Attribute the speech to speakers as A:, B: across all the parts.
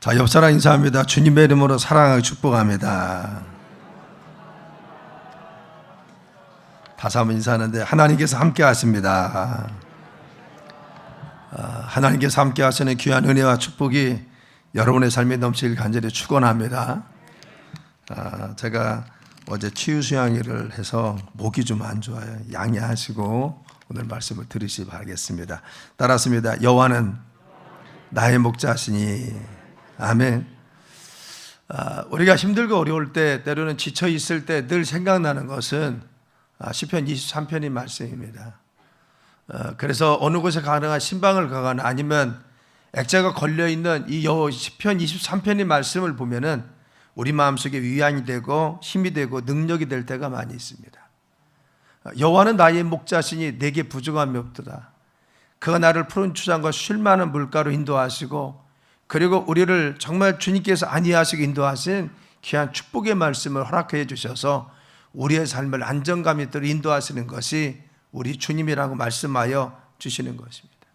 A: 자, 옆사람 인사합니다. 주님의 이름으로 사랑하고 축복합니다. 다시 한번 인사하는데 하나님께서 함께 하십니다. 하나님께서 함께 하시는 귀한 은혜와 축복이 여러분의 삶에 넘치길 간절히 축원합니다. 제가 어제 치유 수양회를 해서 목이 좀 안 좋아요. 양해하시고 오늘 말씀을 들으시기 바라겠습니다. 따랐습니다. 여호와는 나의 목자시니. 아멘. 우리가 힘들고 어려울 때, 때로는 지쳐 있을 때 늘 생각나는 것은 시편 23편의 말씀입니다. 그래서 어느 곳에 가거나 신방을 가거나 아니면 액자가 걸려있는 이 시편 23편의 말씀을 보면은 우리 마음속에 위안이 되고 힘이 되고 능력이 될 때가 많이 있습니다. 여호와는 나의 목자시니 내게 부족함이 없도다. 그가 나를 푸른 추장과 쉴 만한 물가로 인도하시고, 그리고 우리를 정말 주님께서 안위하시고 인도하신 귀한 축복의 말씀을 허락해 주셔서 우리의 삶을 안정감 있도록 인도하시는 것이 우리 주님이라고 말씀하여 주시는 것입니다.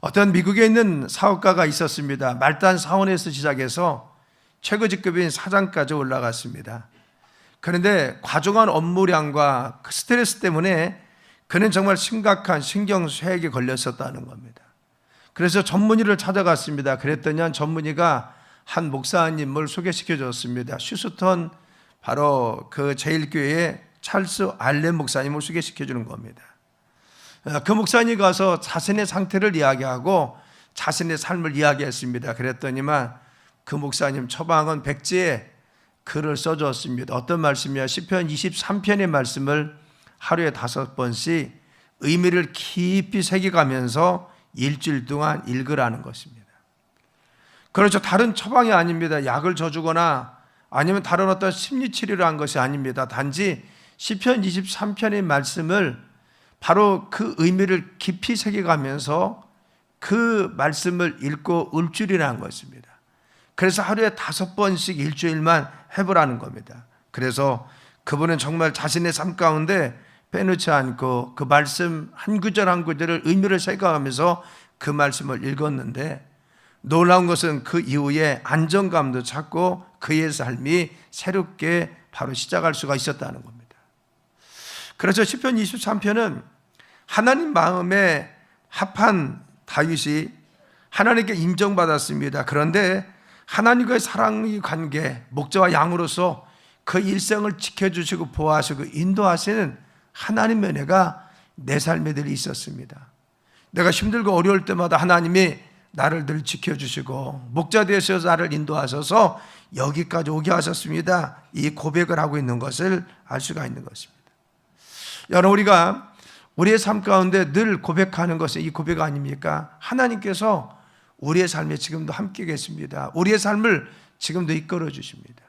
A: 어떤 미국에 있는 사업가가 있었습니다. 말단 사원에서 시작해서 최고 직급인 사장까지 올라갔습니다. 그런데 과중한 업무량과 그 스트레스 때문에 그는 정말 심각한 신경쇠약에 걸렸었다는 겁니다. 그래서 전문의를 찾아갔습니다. 그랬더니 전문의가 한 목사님을 소개시켜 줬습니다. 휴스턴 바로 그 제일교회의 찰스 알렌 목사님을 소개시켜 주는 겁니다. 그 목사님이 가서 자신의 상태를 이야기하고 자신의 삶을 이야기했습니다. 그랬더니만 그 목사님 처방은 백지에 글을 써줬습니다. 어떤 말씀이냐? 시편 23편의 말씀을 하루에 5번씩 의미를 깊이 새겨가면서 일주일 동안 읽으라는 것입니다. 그렇죠. 다른 처방이 아닙니다. 약을 줘주거나 아니면 다른 어떤 심리치료를 한 것이 아닙니다. 단지 시편 23편의 말씀을 바로 그 의미를 깊이 새겨가면서 그 말씀을 읽고 일주일이라는 것입니다. 그래서 하루에 5번씩 일주일만 해보라는 겁니다. 그래서 그분은 정말 자신의 삶 가운데 빼놓지 않고 그 말씀 한 구절 한 구절을 의미를 새겨가면서 그 말씀을 읽었는데, 놀라운 것은 그 이후에 안정감도 찾고 그의 삶이 새롭게 바로 시작할 수가 있었다는 겁니다. 그래서 시편 23편은 하나님 마음에 합한 다윗이 하나님께 인정받았습니다. 그런데 하나님과의 사랑의 관계, 목자와 양으로서 그 일생을 지켜주시고 보호하시고 인도하시는 하나님의 은혜가 내 삶에 늘 있었습니다. 내가 힘들고 어려울 때마다 하나님이 나를 늘 지켜주시고 목자 되셔서 나를 인도하셔서 여기까지 오게 하셨습니다. 이 고백을 하고 있는 것을 알 수가 있는 것입니다. 여러분, 우리가 우리의 삶 가운데 늘 고백하는 것은 이 고백 아닙니까? 하나님께서 우리의 삶에 지금도 함께 계십니다. 우리의 삶을 지금도 이끌어 주십니다.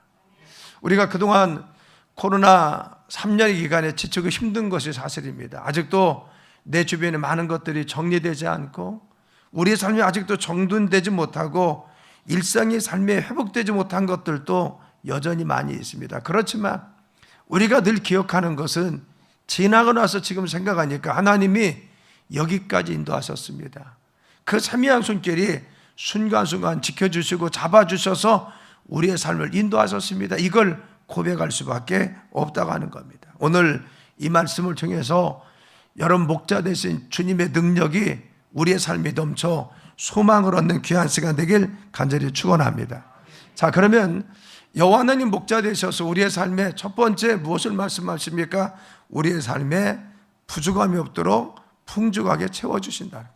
A: 우리가 그동안 코로나 3년의 기간에 지치고 힘든 것이 사실입니다. 아직도 내 주변에 많은 것들이 정리되지 않고 우리의 삶이 아직도 정돈되지 못하고 일상의 삶에 회복되지 못한 것들도 여전히 많이 있습니다. 그렇지만 우리가 늘 기억하는 것은 지나고 나서 지금 생각하니까 하나님이 여기까지 인도하셨습니다. 그 세미한 손길이 순간순간 지켜주시고 잡아주셔서 우리의 삶을 인도하셨습니다. 이걸 고백할 수밖에 없다고 하는 겁니다. 오늘 이 말씀을 통해서 여러분 목자 되신 주님의 능력이 우리의 삶에 넘쳐 소망을 얻는 귀한 시간 되길 간절히 축원합니다. 자, 그러면 여호와 하나님 목자 되셔서 우리의 삶에 첫 번째 무엇을 말씀하십니까? 우리의 삶에 부족함이 없도록 풍족하게 채워주신다.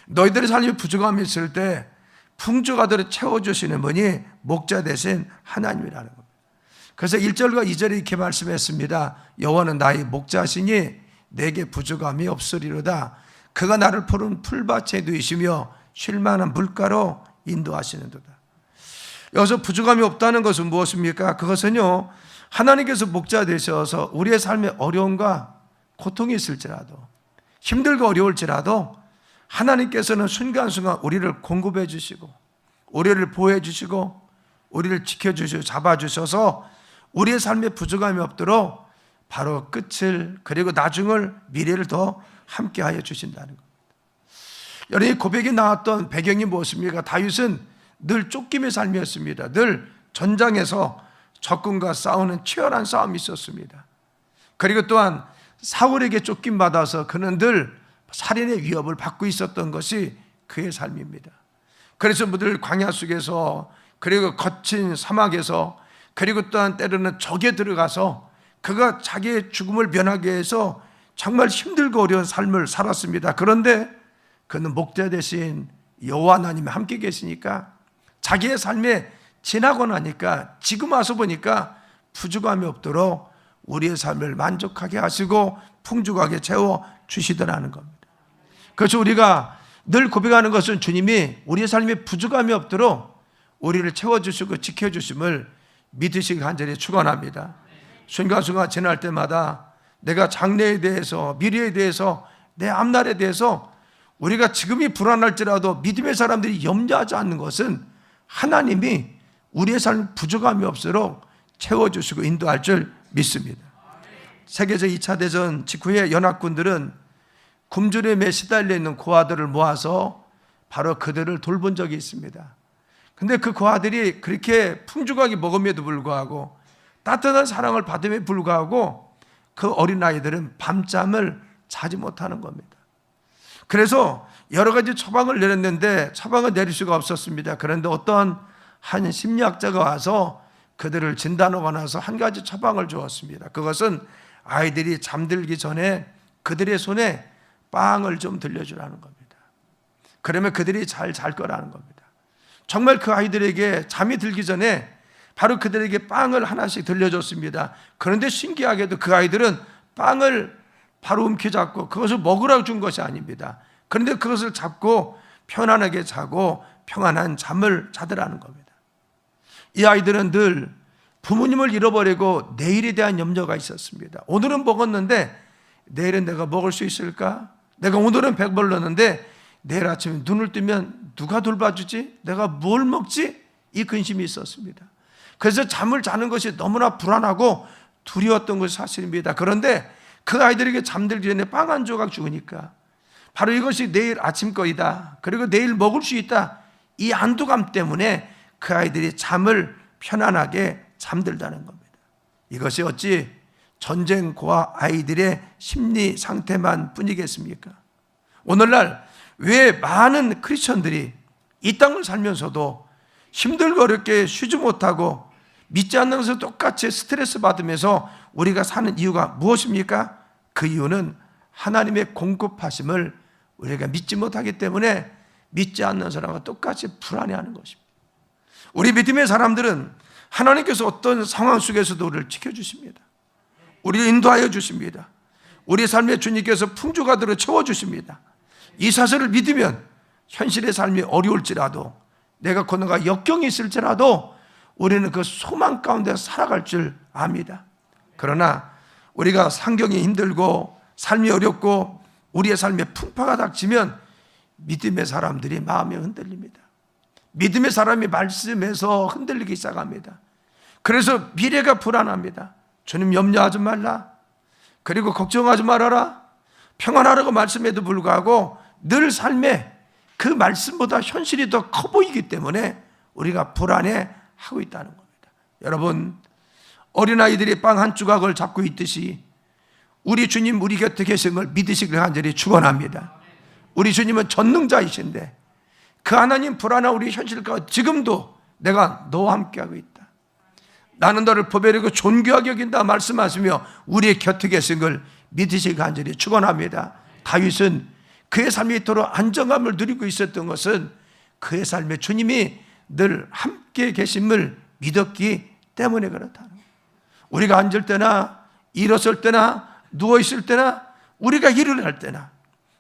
A: 너희들의 삶에 부족함이 있을 때 풍족하도록 채워주시는 분이 목자 되신 하나님이라는 겁니다. 그래서 1절과 2절에 이렇게 말씀했습니다. 여호와는 나의 목자시니 내게 부족함이 없으리로다. 그가 나를 푸른 풀밭에 두이시며 쉴 만한 물가로 인도하시는도다. 여기서 부족함이 없다는 것은 무엇입니까? 그것은요, 하나님께서 목자 되셔서 우리의 삶에 어려움과 고통이 있을지라도 힘들고 어려울지라도 하나님께서는 순간순간 우리를 공급해 주시고 우리를 보호해 주시고 우리를 지켜주시고 잡아주셔서 우리의 삶에 부족함이 없도록 바로 끝을 그리고 나중을 미래를 더 함께하여 주신다는 겁니다. 여러분, 이 고백이 나왔던 배경이 무엇입니까? 다윗은 늘 쫓김의 삶이었습니다. 늘 전장에서 적군과 싸우는 치열한 싸움이 있었습니다. 그리고 또한 사울에게 쫓김받아서 그는 늘 살인의 위협을 받고 있었던 것이 그의 삶입니다. 그래서 늘 광야 속에서, 그리고 거친 사막에서, 그리고 또한 때로는 적에 들어가서 그가 자기의 죽음을 면하기 위해서 정말 힘들고 어려운 삶을 살았습니다. 그런데 그는 목자 대신 여호와 하나님이 함께 계시니까 자기의 삶에 지나고 나니까 지금 와서 보니까 부족함이 없도록 우리의 삶을 만족하게 하시고 풍족하게 채워 주시더라는 겁니다. 그래서 우리가 늘 고백하는 것은 주님이 우리의 삶에 부족함이 없도록 우리를 채워주시고 지켜주심을 믿으시기 간절히 축원합니다. 순간순간 지날 때마다 내가 장래에 대해서, 미래에 대해서, 내 앞날에 대해서 우리가 지금이 불안할지라도 믿음의 사람들이 염려하지 않는 것은 하나님이 우리의 삶 부족함이 없도록 채워주시고 인도할 줄 믿습니다. 세계적 2차 대전 직후에 연합군들은 굶주림에 시달려 있는 고아들을 모아서 바로 그들을 돌본 적이 있습니다. 근데 그 고아들이 그렇게 풍족하게 먹음에도 불구하고 따뜻한 사랑을 받음에 불구하고 그 어린아이들은 밤잠을 자지 못하는 겁니다. 그래서 여러 가지 처방을 내렸는데 처방을 내릴 수가 없었습니다. 그런데 어떤 한 심리학자가 와서 그들을 진단하고 나서 한 가지 처방을 주었습니다. 그것은 아이들이 잠들기 전에 그들의 손에 빵을 좀 들려주라는 겁니다. 그러면 그들이 잘 잘 거라는 겁니다. 정말 그 아이들에게 잠이 들기 전에 바로 그들에게 빵을 하나씩 들려줬습니다. 그런데 신기하게도 그 아이들은 빵을 바로 움켜잡고 그것을 먹으라고 준 것이 아닙니다. 그런데 그것을 잡고 편안하게 자고 평안한 잠을 자더라는 겁니다. 이 아이들은 늘 부모님을 잃어버리고 내일에 대한 염려가 있었습니다. 오늘은 먹었는데 내일은 내가 먹을 수 있을까? 내가 오늘은 배불렀는데 내일 아침에 눈을 뜨면 누가 돌봐주지? 내가 뭘 먹지? 이 근심이 있었습니다. 그래서 잠을 자는 것이 너무나 불안하고 두려웠던 것이 사실입니다. 그런데 그 아이들에게 잠들기 전에 빵 한 조각 주니까 바로 이것이 내일 아침 거이다, 그리고 내일 먹을 수 있다, 이 안도감 때문에 그 아이들이 잠을 편안하게 잠들다는 겁니다. 이것이 어찌 전쟁 고아 아이들의 심리 상태만 뿐이겠습니까? 오늘날 왜 많은 크리스천들이 이 땅을 살면서도 힘들고 어렵게 쉬지 못하고 믿지 않으면서 똑같이 스트레스 받으면서 우리가 사는 이유가 무엇입니까? 그 이유는 하나님의 공급하심을 우리가 믿지 못하기 때문에 믿지 않는 사람과 똑같이 불안해하는 것입니다. 우리 믿음의 사람들은 하나님께서 어떤 상황 속에서도 우리를 지켜주십니다. 우리를 인도하여 주십니다. 우리 삶의 주님께서 풍족하도록 채워주십니다. 이 사실을 믿으면 현실의 삶이 어려울지라도, 내가 고난과 역경이 있을지라도 우리는 그 소망 가운데 살아갈 줄 압니다. 그러나 우리가 상경이 힘들고 삶이 어렵고 우리의 삶에 풍파가 닥치면 믿음의 사람들이 마음이 흔들립니다. 믿음의 사람이 말씀에서 흔들리기 시작합니다. 그래서 미래가 불안합니다. 주님 염려하지 말라, 그리고 걱정하지 말아라, 평안하라고 말씀에도 불구하고 늘 삶에 그 말씀보다 현실이 더 커 보이기 때문에 우리가 불안해하고 있다는 겁니다. 여러분, 어린아이들이 빵 한 조각을 잡고 있듯이 우리 주님 우리 곁에 계신 걸 믿으시길 간절히 축원합니다. 우리 주님은 전능자이신데 그 하나님 불안한 우리 현실 가운데 지금도 내가 너와 함께하고 있다, 나는 너를 보배롭고 존귀하게 여긴다 말씀하시며 우리의 곁에 계신 걸 믿으시길 간절히 축원합니다. 다윗은 그의 삶이 이토록 안정감을 누리고 있었던 것은 그의 삶에 주님이 늘 함께 계심을 믿었기 때문에 그렇다는 거예요. 우리가 앉을 때나 일어설 때나 누워있을 때나 우리가 일을 할 때나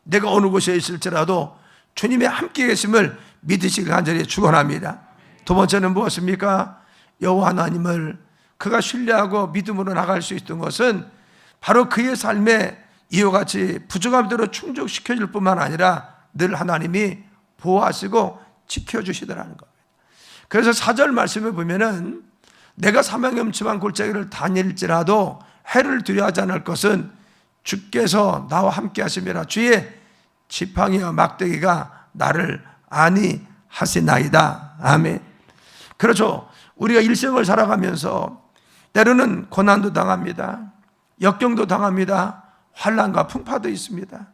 A: 내가 어느 곳에 있을지라도 주님의 함께 계심을 믿으시길 간절히 축원합니다. 두 번째는 무엇입니까? 여호와 하나님을 그가 신뢰하고 믿음으로 나갈 수 있던 것은 바로 그의 삶에 이와 같이 부족함대로 충족시켜줄 뿐만 아니라 늘 하나님이 보호하시고 지켜주시더라는 겁니다. 그래서 4절 말씀에 보면은 내가 사망의 음침한 골짜기를 다닐지라도 해를 두려워하지 않을 것은 주께서 나와 함께 하심이라, 주의 지팡이와 막대기가 나를 아니하시나이다. 아멘. 그렇죠. 우리가 일생을 살아가면서 때로는 고난도 당합니다. 역경도 당합니다. 환난과 풍파도 있습니다.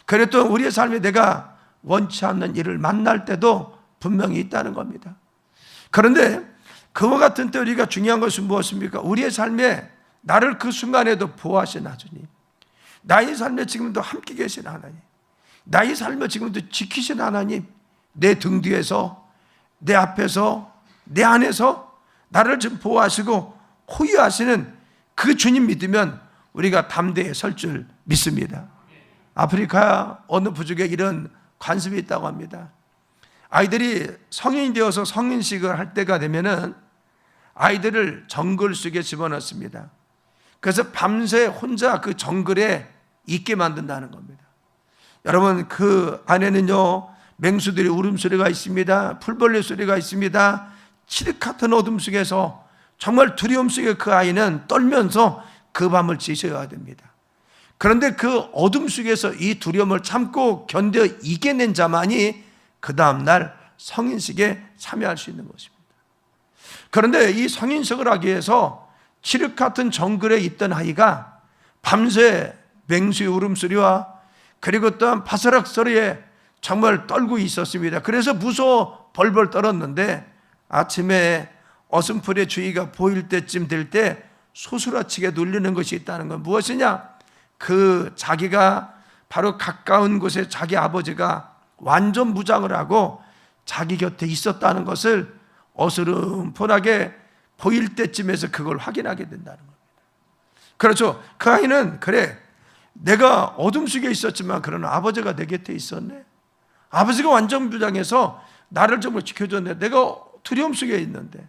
A: 그래도 우리의 삶에 내가 원치 않는 일을 만날 때도 분명히 있다는 겁니다. 그런데 그와 같은 때 우리가 중요한 것은 무엇입니까? 우리의 삶에 나를 그 순간에도 보호하신 하나님, 나의 삶에 지금도 함께 계신 하나님, 나의 삶을 지금도 지키신 하나님, 내 등 뒤에서, 내 앞에서, 내 안에서 나를 좀 보호하시고 호위하시는 그 주님 믿으면 우리가 담대히 설 줄 믿습니다. 아프리카 어느 부족에 이런 관습이 있다고 합니다. 아이들이 성인이 되어서 성인식을 할 때가 되면은 아이들을 정글 속에 집어넣습니다. 그래서 밤새 혼자 그 정글에 있게 만든다는 겁니다. 여러분, 그 안에는요, 맹수들의 울음소리가 있습니다. 풀벌레 소리가 있습니다. 칠흑 같은 어둠 속에서 정말 두려움 속에 그 아이는 떨면서 그 밤을 지새워야 됩니다. 그런데 그 어둠 속에서 이 두려움을 참고 견뎌 이겨낸 자만이 그 다음날 성인식에 참여할 수 있는 것입니다. 그런데 이 성인식을 하기 위해서 칠흑 같은 정글에 있던 아이가 밤새 맹수의 울음소리와 그리고 또한 바스락 소리에 정말 떨고 있었습니다. 그래서 무서워 벌벌 떨었는데 아침에 어슴풀의 주위가 보일 때쯤 될 때 소스라치게 눌리는 것이 있다는 건 무엇이냐? 그 자기가 바로 가까운 곳에 자기 아버지가 완전 무장을 하고 자기 곁에 있었다는 것을 어스름폰하게 보일 때쯤에서 그걸 확인하게 된다는 겁니다. 그렇죠. 그 아이는 그래, 내가 어둠 속에 있었지만 그러나 아버지가 내 곁에 있었네. 아버지가 완전 무장해서 나를 정말 지켜줬네. 내가 두려움 속에 있는데,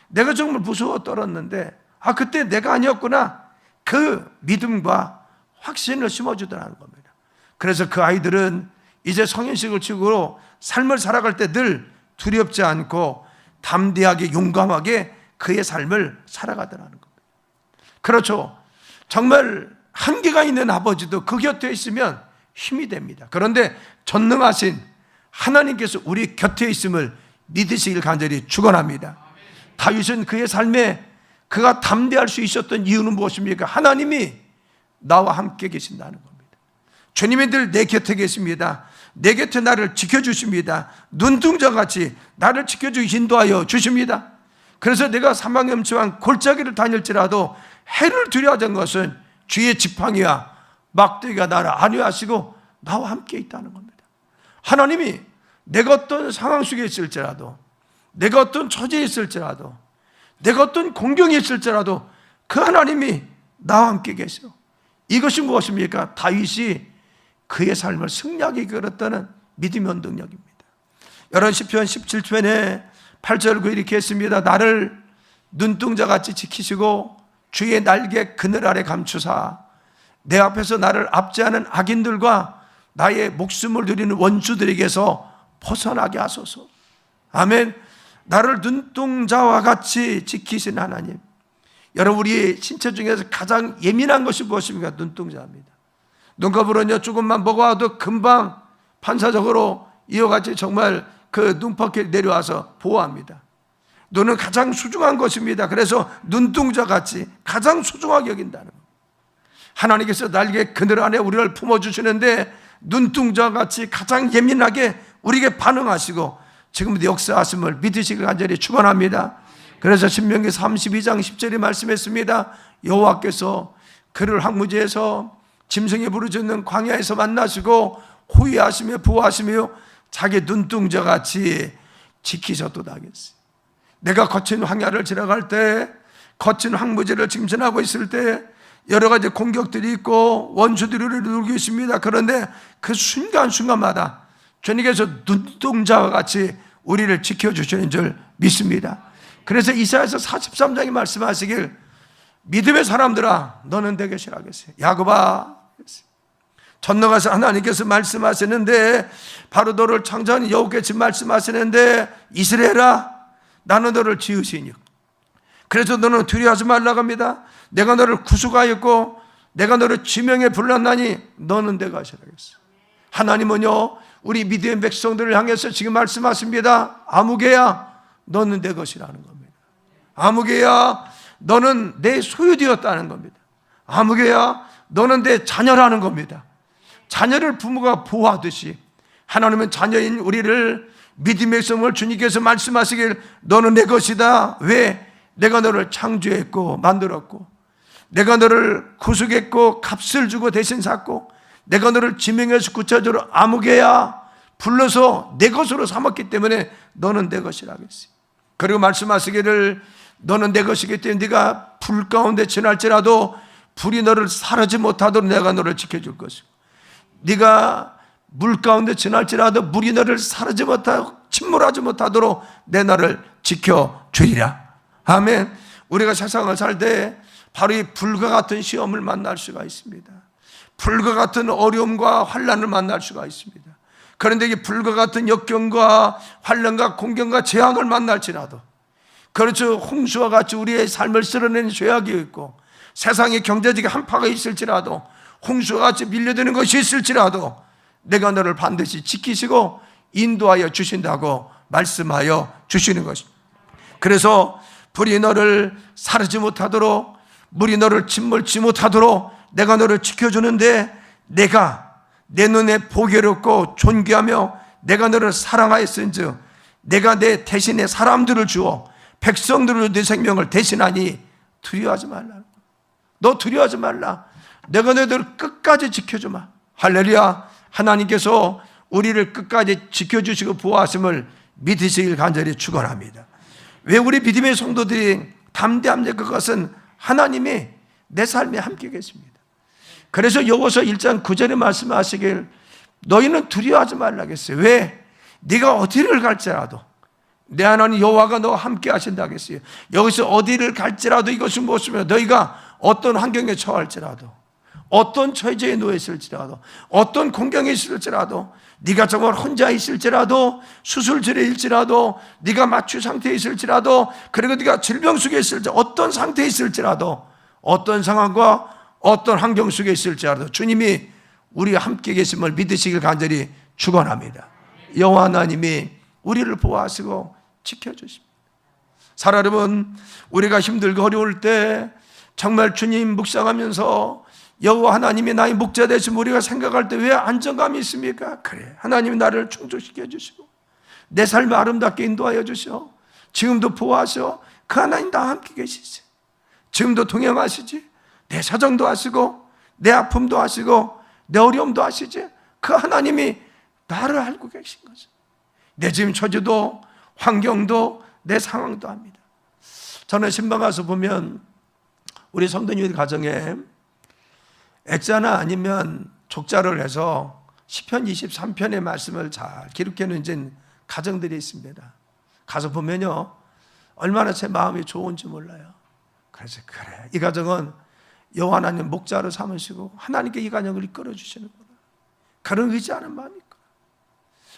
A: 내가 정말 무서워 떨었는데 그때 내가 아니었구나. 그 믿음과 확신을 심어주더라는 겁니다. 그래서 그 아이들은 이제 성인식을 치고 삶을 살아갈 때 늘 두렵지 않고 담대하게 용감하게 그의 삶을 살아가더라는 겁니다. 그렇죠. 정말 한계가 있는 아버지도 그 곁에 있으면 힘이 됩니다. 그런데 전능하신 하나님께서 우리 곁에 있음을 믿으시길 간절히 축원합니다. 다윗은 그의 삶에 그가 담대할 수 있었던 이유는 무엇입니까? 하나님이 나와 함께 계신다는 겁니다. 주님이 늘 내 곁에 계십니다. 내 곁에 나를 지켜주십니다. 눈동자같이 나를 지켜주고 인도하여 주십니다. 그래서 내가 사망염증한 골짜기를 다닐지라도 해를 두려워하던 것은 주의 지팡이와 막대기가 나를 안위하시고 나와 함께 있다는 겁니다. 하나님이 내가 어떤 상황 속에 있을지라도, 내가 어떤 처지에 있을지라도, 내가 어떤 공경에 있을지라도 그 하나님이 나와 함께 계세요. 이것이 무엇입니까? 다윗이 그의 삶을 승리하게 이끌었다는 믿음의 원동력입니다. 여러분, 시편 17편에 8절 9절 이렇게 했습니다. 나를 눈동자같이 지키시고 주의 날개 그늘 아래 감추사 내 앞에서 나를 압제하는 악인들과 나의 목숨을 누리는 원수들에게서 벗어나게 하소서. 아멘. 나를 눈동자와 같이 지키신 하나님. 여러분, 우리 신체 중에서 가장 예민한 것이 무엇입니까? 눈동자입니다. 눈꺼풀은요, 조금만 먹어도 금방 반사적으로 이와 같이 정말 그 눈밖에 내려와서 보호합니다. 눈은 가장 소중한 것입니다. 그래서 눈동자 같이 가장 소중하게 여긴다는 것. 하나님께서 날개 그늘 안에 우리를 품어주시는데 눈동자 같이 가장 예민하게 우리에게 반응하시고 지금도 역사하심을 믿으시길 간절히 축원합니다. 그래서 신명기 32장 10절에 말씀했습니다. 여호와께서 그를 황무지에서 짐승이 부르짖는 광야에서 만나시고 호위하시며 보호하시며 자기 눈동자같이 지키셨도다 하겠어요. 내가 거친 황야를 지나갈 때, 거친 황무지를 짐진하고 있을 때 여러 가지 공격들이 있고 원수들이 우리를 누르고 있습니다. 그런데 그 순간순간마다 주님께서 눈동자와 같이 우리를 지켜주시는 줄 믿습니다. 그래서 이사야서 43장에 말씀하시길 믿음의 사람들아 너는 내 것이라 하겠어요. 야곱아, 전능하신 하나님께서 말씀하시는데 바로 너를 창조한 여호와께서 말씀하시는데 이스라엘아 나는 너를 지으시니 그래서 너는 두려워하지 말라고 합니다. 내가 너를 구속하였고 내가 너를 지명에 불렀나니 너는 내 것이라 하겠어요. 하나님은요 우리 믿음의 백성들을 향해서 지금 말씀하십니다. 아무개야, 너는 내 것이라는 겁니다. 아무개야, 너는 내 소유되었다는 겁니다. 아무개야, 너는 내 자녀라는 겁니다. 자녀를 부모가 보호하듯이 하나님은 자녀인 우리를 믿음의 백성을 주님께서 말씀하시길 너는 내 것이다. 왜? 내가 너를 창조했고 만들었고, 내가 너를 구속했고 값을 주고 대신 샀고, 내가 너를 지명해서 구체적으로 아무개야 불러서 내 것으로 삼았기 때문에 너는 내 것이라고 했어요. 그리고 말씀하시기를 너는 내 것이기 때문에 네가 불 가운데 지날지라도 불이 너를 사르지 못하도록 내가 너를 지켜줄 것이고, 네가 물 가운데 지날지라도 물이 너를 사르지 못하고 침몰하지 못하도록 내 너를 지켜주리라. 아멘. 우리가 세상을 살 때 바로 이 불과 같은 시험을 만날 수가 있습니다. 불과 같은 어려움과 환난을 만날 수가 있습니다. 그런데 이 불과 같은 역경과 환난과 공경과 재앙을 만날지라도, 그렇죠, 홍수와 같이 우리의 삶을 쓸어내는 죄악이 있고 세상의 경제적인 한파가 있을지라도, 홍수와 같이 밀려드는 것이 있을지라도 내가 너를 반드시 지키시고 인도하여 주신다고 말씀하여 주시는 것입니다. 그래서 불이 너를 사르지 못하도록, 물이 너를 침몰치 못하도록 내가 너를 지켜주는데, 내가 내 눈에 보배롭고 존귀하며 내가 너를 사랑하였은즉 내가 내 대신에 사람들을 주어 백성들을 내 생명을 대신하니 두려워하지 말라. 너 두려워하지 말라. 내가 너희들을 끝까지 지켜주마. 할렐루야. 하나님께서 우리를 끝까지 지켜주시고 보호하심을 믿으시길 간절히 축원합니다. 왜 우리 믿음의 성도들이 담대합니까? 그것은 하나님이 내 삶에 함께 계십니다. 그래서 여호수아 1장 9절에 말씀하시길 너희는 두려워하지 말라겠어요. 왜? 네가 어디를 갈지라도 내 하나님 여호와가 너와 함께 하신다고 했어요. 여기서 어디를 갈지라도 이것은 무엇이며, 너희가 어떤 환경에 처할지라도, 어떤 처지에 놓여 있을지라도, 어떤 공경에 있을지라도, 네가 정말 혼자 있을지라도, 수술실에 있을지라도, 네가 마취 상태에 있을지라도, 그리고 네가 질병 속에 있을지, 어떤 상태에 있을지라도, 어떤 상황과 어떤 환경 속에 있을지라도 주님이 우리와 함께 계심을 믿으시길 간절히 축원합니다. 여호와 하나님이 우리를 보호하시고 지켜주십니다. 사랑 여러분, 우리가 힘들고 어려울 때 정말 주님 묵상하면서 여호와 하나님이 나의 목자 되시면 우리가 생각할 때 왜 안정감이 있습니까? 그래, 하나님이 나를 충족시켜 주시고 내 삶을 아름답게 인도하여 주셔. 지금도 보호하셔. 그 하나님 다 함께 계시지. 지금도 동행하시지. 내 사정도 아시고 내 아픔도 아시고 내 어려움도 아시지. 그 하나님이 나를 알고 계신 거죠. 내 지금 처지도 환경도 내 상황도 압니다. 저는 신방 가서 보면 우리 성도님들 가정에 액자나 아니면 족자를 해서 시편 23편의 말씀을 잘 기록해 놓은 가정들이 있습니다. 가서 보면요, 얼마나 제 마음이 좋은지 몰라요. 그래서 그래, 이 가정은 여호와 하나님 목자로 삼으시고 하나님께 이 가정을 이끌어 주시는구나, 그런 의지하는 마음이 있고,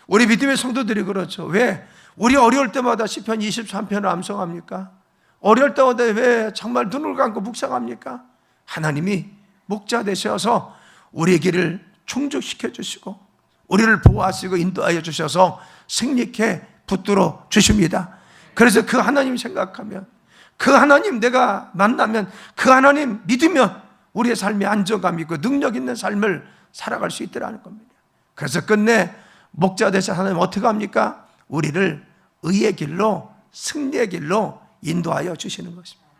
A: 우리 믿음의 성도들이 그렇죠. 왜? 우리 어려울 때마다 시편 23편을 암송합니까? 어려울 때마다 왜 정말 눈을 감고 묵상합니까? 하나님이 목자 되셔서 우리의 길을 충족시켜 주시고 우리를 보호하시고 인도하여 주셔서 승리케 붙들어 주십니다. 그래서 그 하나님 생각하면, 그 하나님 내가 만나면, 그 하나님 믿으면 우리의 삶에 안정감 있고 능력 있는 삶을 살아갈 수 있더라는 겁니다. 그래서 끝내 목자 되신 하나님 어떻게 합니까? 우리를 의의 길로, 승리의 길로 인도하여 주시는 것입니다.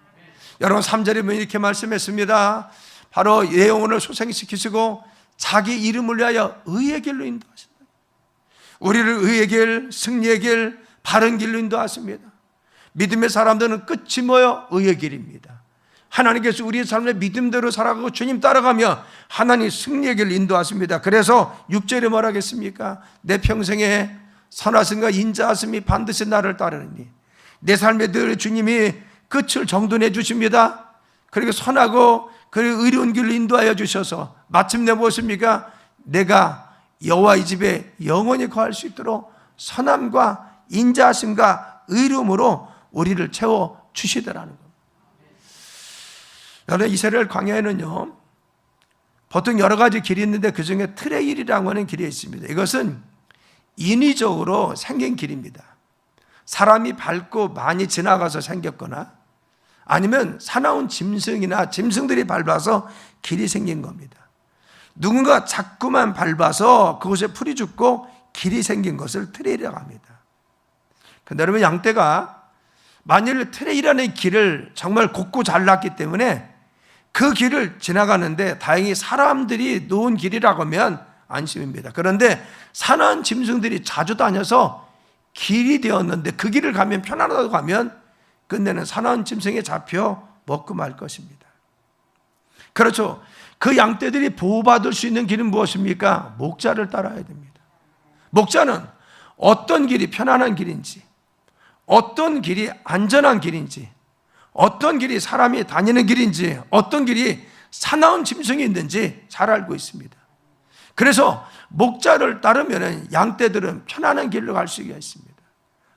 A: 여러분 3절에 보면 이렇게 말씀했습니다. 바로 내 영혼을 소생시키시고 자기 이름을 위하여 의의 길로 인도하신다. 우리를 의의 길, 승리의 길, 바른 길로 인도하십니다. 믿음의 사람들은 끝이 뭐요? 의의 길입니다. 하나님께서 우리의 삶의 믿음대로 살아가고 주님 따라가며 하나님 승리의 길을 인도하십니다. 그래서 6절에 뭐라 하겠습니까? 내 평생에 선하심과 인자하심이 반드시 나를 따르니, 내 삶에 늘 주님이 끝을 정돈해 주십니다. 그리고 선하고 그리고 의로운 길로 인도하여 주셔서 마침내 무엇입니까? 내가 여호와의 집에 영원히 거할 수 있도록 선함과 인자하심과 의로움으로 우리를 채워 주시더라는 겁니다. 여러분, 이스라엘 광야에는요, 보통 여러 가지 길이 있는데 그 중에 트레일이라고 하는 길이 있습니다. 이것은 인위적으로 생긴 길입니다. 사람이 밟고 많이 지나가서 생겼거나 아니면 사나운 짐승이나 짐승들이 밟아서 길이 생긴 겁니다. 누군가 자꾸만 밟아서 그곳에 풀이 죽고 길이 생긴 것을 트레이라고 합니다. 그런데 여러분, 양떼가 만일 트레이라는 길을 정말 곱고 잘났기 때문에 그 길을 지나가는데 다행히 사람들이 놓은 길이라고 하면 안심입니다. 그런데 사나운 짐승들이 자주 다녀서 길이 되었는데 그 길을 가면 편안하다고 하면 끝내는 사나운 짐승에 잡혀 먹고 말 것입니다. 그렇죠. 그 양떼들이 보호받을 수 있는 길은 무엇입니까? 목자를 따라야 됩니다. 목자는 어떤 길이 편안한 길인지, 어떤 길이 안전한 길인지, 어떤 길이 사람이 다니는 길인지, 어떤 길이 사나운 짐승이 있는지 잘 알고 있습니다. 그래서 목자를 따르면 양떼들은 편안한 길로 갈 수가 있습니다.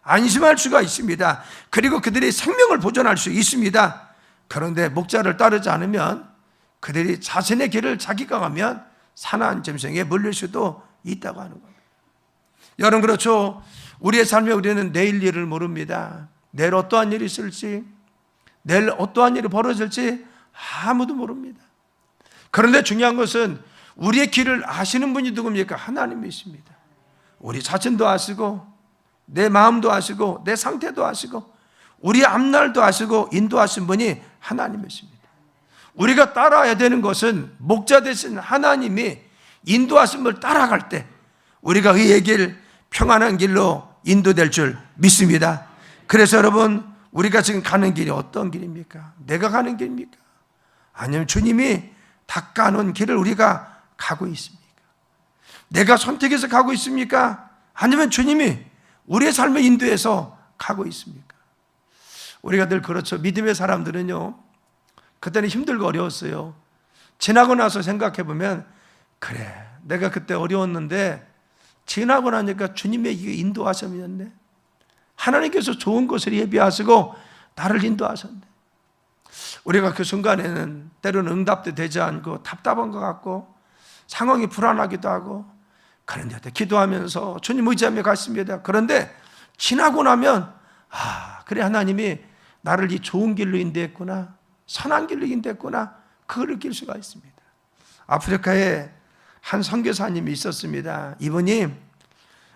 A: 안심할 수가 있습니다. 그리고 그들이 생명을 보존할 수 있습니다. 그런데 목자를 따르지 않으면 그들이 자신의 길을 자기가 가면 사나운 짐승에 물릴 수도 있다고 하는 겁니다. 여러분, 그렇죠. 우리의 삶에 우리는 내일 일을 모릅니다. 내일 어떠한 일이 있을지, 내일 어떠한 일이 벌어질지 아무도 모릅니다. 그런데 중요한 것은 우리의 길을 아시는 분이 누굽니까? 하나님이십니다. 우리 자신도 아시고 내 마음도 아시고 내 상태도 아시고 우리 앞날도 아시고 인도하신 분이 하나님이십니다. 우리가 따라야 되는 것은 목자 되신 하나님이 인도하신 분을 따라갈 때 우리가 의의 길, 평안한 길로 인도될 줄 믿습니다. 그래서 여러분, 우리가 지금 가는 길이 어떤 길입니까? 내가 가는 길입니까? 아니면 주님이 닦아놓은 길을 우리가 가고 있습니까? 내가 선택해서 가고 있습니까? 아니면 주님이 우리의 삶을 인도해서 가고 있습니까? 우리가 늘 그렇죠. 믿음의 사람들은요, 그때는 힘들고 어려웠어요. 지나고 나서 생각해 보면, 그래, 내가 그때 어려웠는데 지나고 나니까 주님의 인도하심이었네. 하나님께서 좋은 것을 예비하시고 나를 인도하셨네. 우리가 그 순간에는 때로는 응답도 되지 않고 답답한 것 같고 상황이 불안하기도 하고, 그런데 기도하면서 주님 의지하며 갔습니다. 그런데 지나고 나면 그래, 하나님이 나를 이 좋은 길로 인도했구나, 선한 길로 인도했구나, 그걸 느낄 수가 있습니다. 아프리카에 한 선교사님이 있었습니다. 이분이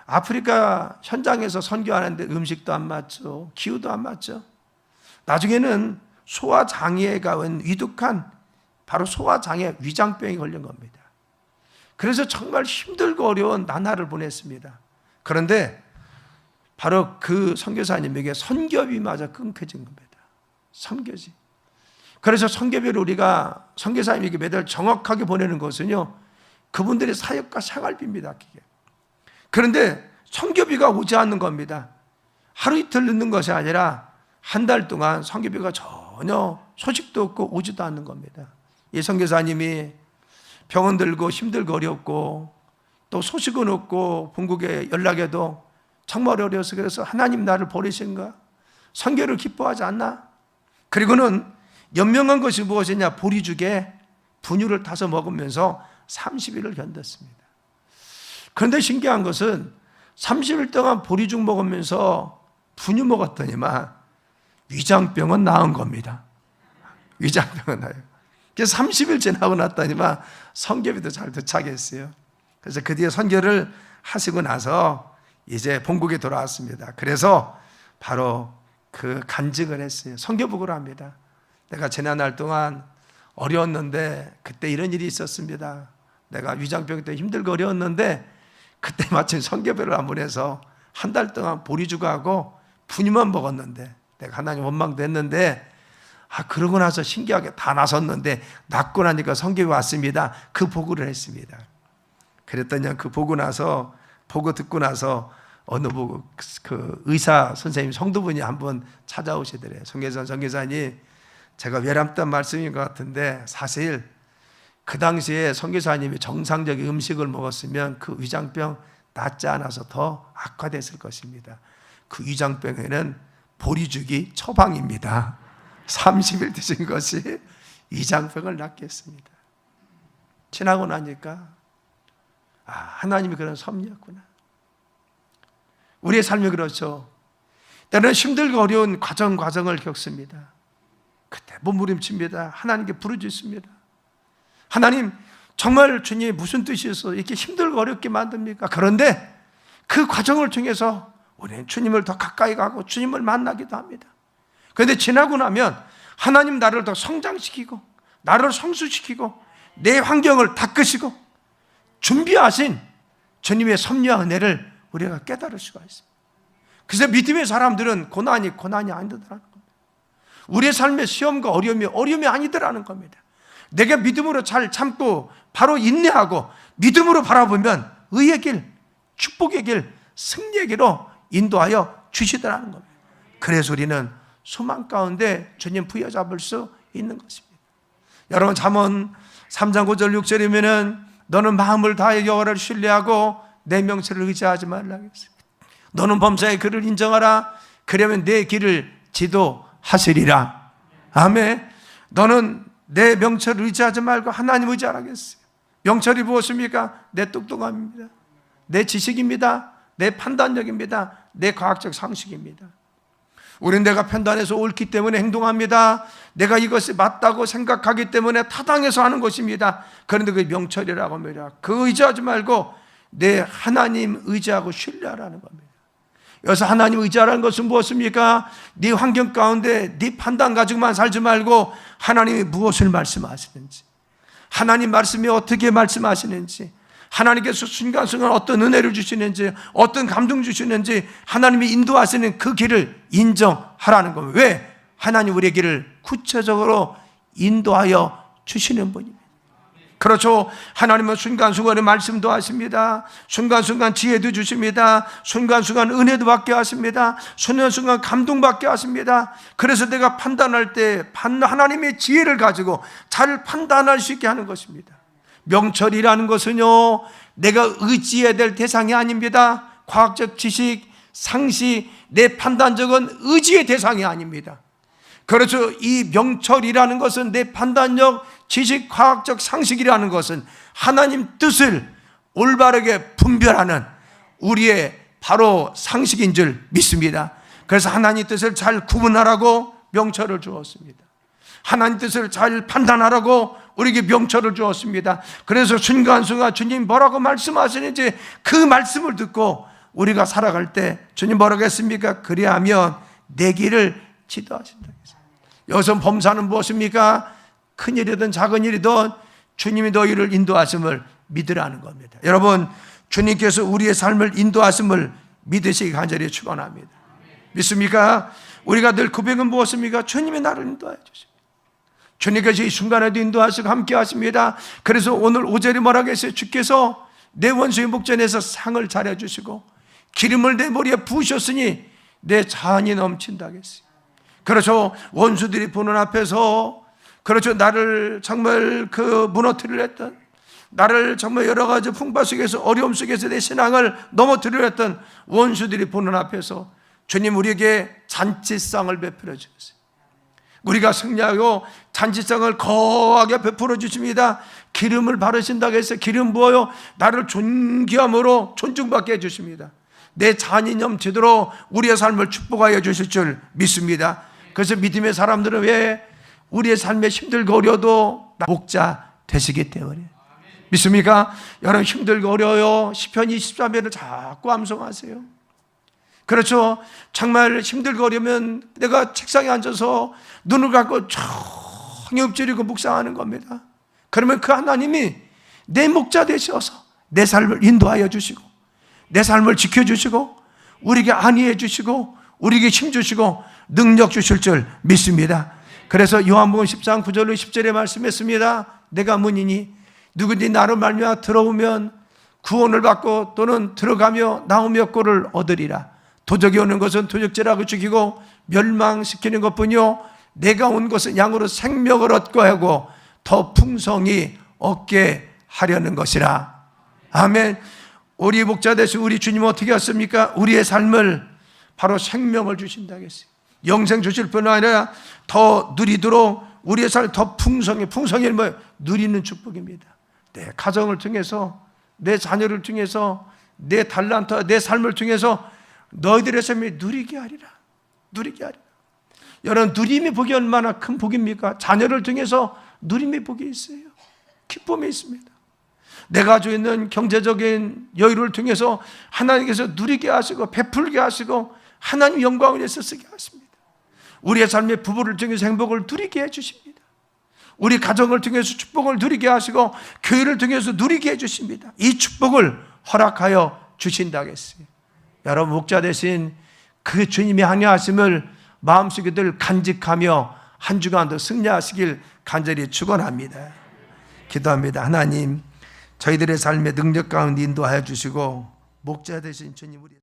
A: 아프리카 현장에서 선교하는데 음식도 안 맞죠, 기후도 안 맞죠. 나중에는 소화장애가 온 위독한, 바로 소화장애 위장병이 걸린 겁니다. 그래서 정말 힘들고 어려운 나날을 보냈습니다. 그런데 바로 그 선교사님에게 선교비마저 끊겨진 겁니다. 선교지. 그래서 선교비를 우리가 선교사님에게 매달 정확하게 보내는 것은요, 그분들의 사역과 생활비입니다. 그게. 그런데 선교비가 오지 않는 겁니다. 하루 이틀 늦는 것이 아니라 한 달 동안 선교비가 전혀 소식도 없고 오지도 않는 겁니다. 이 선교사님이 병원 들고 힘들고 어렵고 또 소식은 없고 본국에 연락해도 정말 어려워서, 그래서 하나님 나를 버리신가? 선교를 기뻐하지 않나? 그리고는 연명한 것이 무엇이냐? 보리죽에 분유를 타서 먹으면서 30일을 견뎠습니다. 그런데 신기한 것은 30일 동안 보리죽 먹으면서 분유 먹었더니만 위장병은 나은 겁니다. 위장병은 나요. 그래서 30일 지나고 났더니만 선교비도 잘 도착했어요. 그래서 그 뒤에 선교를 하시고 나서 이제 본국에 돌아왔습니다. 그래서 바로 그 간증을 했어요. 선교복으로 합니다. 내가 지난날 동안 어려웠는데 그때 이런 일이 있었습니다. 내가 위장병 때문에 힘들고 어려웠는데 그때 마침 선교비를 한 번 해서 한 달 동안 보리죽하고 분유만 먹었는데 내가 하나님 원망도 했는데, 그러고 나서 신기하게 다 나섰는데 낫고 나니까 선교비 왔습니다. 그 보고를 했습니다. 그랬더니 그 보고 듣고 나서 어느 그 의사 선생님 성도분이 한번 찾아오시더래요. 선교사님, 제가 외람단 말씀인 것 같은데 사실 그 당시에 선교사님이 정상적인 음식을 먹었으면 그 위장병 낫지 않아서 더 악화됐을 것입니다. 그 위장병에는 보리죽이 처방입니다. 30일 드신 것이 위장병을 낫게 했습니다. 지나고 나니까 하나님이 그런 섭리였구나. 우리의 삶이 그렇죠. 때로는 힘들고 어려운 과정을 겪습니다. 그때 몸부림칩니다. 하나님께 부르짖습니다. 하나님, 정말 주님이 무슨 뜻이어서 이렇게 힘들고 어렵게 만듭니까? 그런데 그 과정을 통해서 우리는 주님을 더 가까이 가고 주님을 만나기도 합니다. 그런데 지나고 나면 하나님 나를 더 성장시키고 나를 성수시키고 내 환경을 닦으시고 준비하신 주님의 섭리와 은혜를 우리가 깨달을 수가 있습니다. 그래서 믿음의 사람들은 고난이 아니더라는 겁니다. 우리의 삶의 시험과 어려움이 아니더라는 겁니다. 내가 믿음으로 잘 참고 바로 인내하고 믿음으로 바라보면 의의 길, 축복의 길, 승리의 길로 인도하여 주시더라는 겁니다. 그래서 우리는 소망 가운데 주님 부여잡을 수 있는 것입니다. 여러분, 잠언 3장 5절 6절이면은 너는 마음을 다해 여호와를 신뢰하고 내 명철을 의지하지 말라 했어요. 너는 범사의 그를 인정하라. 그러면 내 길을 지도하시리라. 아멘. 너는 내 명철을 의지하지 말고 하나님 의지하라겠어요. 명철이 무엇입니까? 내 똑똑함입니다. 내 지식입니다. 내 판단력입니다. 내 과학적 상식입니다. 우리는 내가 판단해서 옳기 때문에 행동합니다. 내가 이것이 맞다고 생각하기 때문에 타당해서 하는 것입니다. 그런데 그게 명철이라고 합니다. 그 의지하지 말고 내 하나님 의지하고 신뢰하라는 겁니다. 여기서 하나님 의지하라는 것은 무엇입니까? 네 환경 가운데 네 판단 가지고만 살지 말고 하나님이 무엇을 말씀하시는지, 하나님 말씀이 어떻게 말씀하시는지, 하나님께서 순간순간 어떤 은혜를 주시는지, 어떤 감동 주시는지 하나님이 인도하시는 그 길을 인정하라는 겁니다. 왜? 하나님 우리의 길을 구체적으로 인도하여 주시는 분입니다. 그렇죠. 하나님은 순간순간에 말씀도 하십니다. 순간순간 지혜도 주십니다. 순간순간 은혜도 받게 하십니다. 순간순간 감동받게 하십니다. 그래서 내가 판단할 때 하나님의 지혜를 가지고 잘 판단할 수 있게 하는 것입니다. 명철이라는 것은요, 내가 의지해야 될 대상이 아닙니다. 과학적 지식, 상식, 내 판단력은 의지의 대상이 아닙니다. 그렇죠. 이 명철이라는 것은 내 판단력, 지식, 과학적 상식이라는 것은 하나님 뜻을 올바르게 분별하는 우리의 바로 상식인 줄 믿습니다. 그래서 하나님 뜻을 잘 구분하라고 명철을 주었습니다. 하나님 뜻을 잘 판단하라고 우리에게 명철을 주었습니다. 그래서 순간순간 주님 뭐라고 말씀하시는지 그 말씀을 듣고 우리가 살아갈 때 주님 뭐라고 했습니까? 그리하면 내 길을 지도하신다. 여기서 범사는 무엇입니까? 큰 일이든 작은 일이든 주님이 너희를 인도하심을 믿으라는 겁니다. 여러분, 주님께서 우리의 삶을 인도하심을 믿으시기 간절히 축원합니다. 믿습니까? 우리가 늘 고백은 무엇입니까? 주님이 나를 인도하여 주십니다. 주님께서 이 순간에도 인도하시고 함께 하십니다. 그래서 오늘 5절이 뭐라고 했어요? 주께서 내 원수의 목전에서 상을 차려주시고 기름을 내 머리에 부으셨으니 내 잔이 넘친다 했어요. 그렇죠. 원수들이 보는 앞에서, 그렇죠, 나를 정말 무너뜨리려 했던, 나를 정말 여러 가지 풍파 속에서 어려움 속에서 내 신앙을 넘어뜨리려 했던 원수들이 보는 앞에서 주님 우리에게 잔치상을 베풀어 주셨어요. 우리가 승리하고 잔치상을 거하게 베풀어 주십니다. 기름을 바르신다고 해서 기름 부어요. 나를 존귀함으로 존중받게 해주십니다. 내 잔이 넘치도록 우리의 삶을 축복하여 주실 줄 믿습니다. 그래서 믿음의 사람들은 왜 우리의 삶에 힘들고 어려도 목자 되시기 때문에. 믿습니까? 여러분, 힘들고 어려워요. 시편 23편을 자꾸 암송하세요. 그렇죠. 정말 힘들고 어려면 내가 책상에 앉아서 눈을 감고 조용히 엎드리고 묵상하는 겁니다. 그러면 그 하나님이 내 목자 되셔서 내 삶을 인도하여 주시고 내 삶을 지켜주시고 우리에게 안위해 주시고 우리에게 힘 주시고 능력 주실 줄 믿습니다. 그래서 요한복음 13장 9절로 10절에 말씀했습니다. 내가 문이니 누구든지 나로 말미암아 들어오면 구원을 받고 또는 들어가며 나오며 꼴을 얻으리라. 도적이 오는 것은 도적질하고 죽이고 멸망시키는 것뿐이요 내가 온 것은 양으로 생명을 얻고 하고 더 풍성히 얻게 하려는 것이라. 아멘. 우리 목자 되신 우리 주님은 어떻게 하십니까? 우리의 삶을 바로 생명을 주신다고 했어요. 영생 주실 뿐 아니라 더 누리도록 우리의 삶을 더 풍성히 뭐예요? 누리는 축복입니다. 내 가정을 통해서, 내 자녀를 통해서, 내 달란트, 내 삶을 통해서 너희들의 삶이 누리게 하리라. 누리게 하리라. 여러분, 누림의 복이 얼마나 큰 복입니까? 자녀를 통해서 누림의 복이 있어요. 기쁨이 있습니다. 내가 가지고 있는 경제적인 여유를 통해서 하나님께서 누리게 하시고 베풀게 하시고 하나님 영광을 위해서 쓰게 하십니다. 우리의 삶의 부부를 통해서 행복을 누리게 해주십니다. 우리 가정을 통해서 축복을 누리게 하시고 교회를 통해서 누리게 해주십니다. 이 축복을 허락하여 주신다고 했어요. 여러분, 목자 대신 그 주님의 항해하심을 마음속에 늘 간직하며 한 주간도 승리하시길 간절히 축원합니다. 기도합니다. 하나님, 저희들의 삶의 능력 가운데 인도하여 주시고 목자 되신 주님, 우리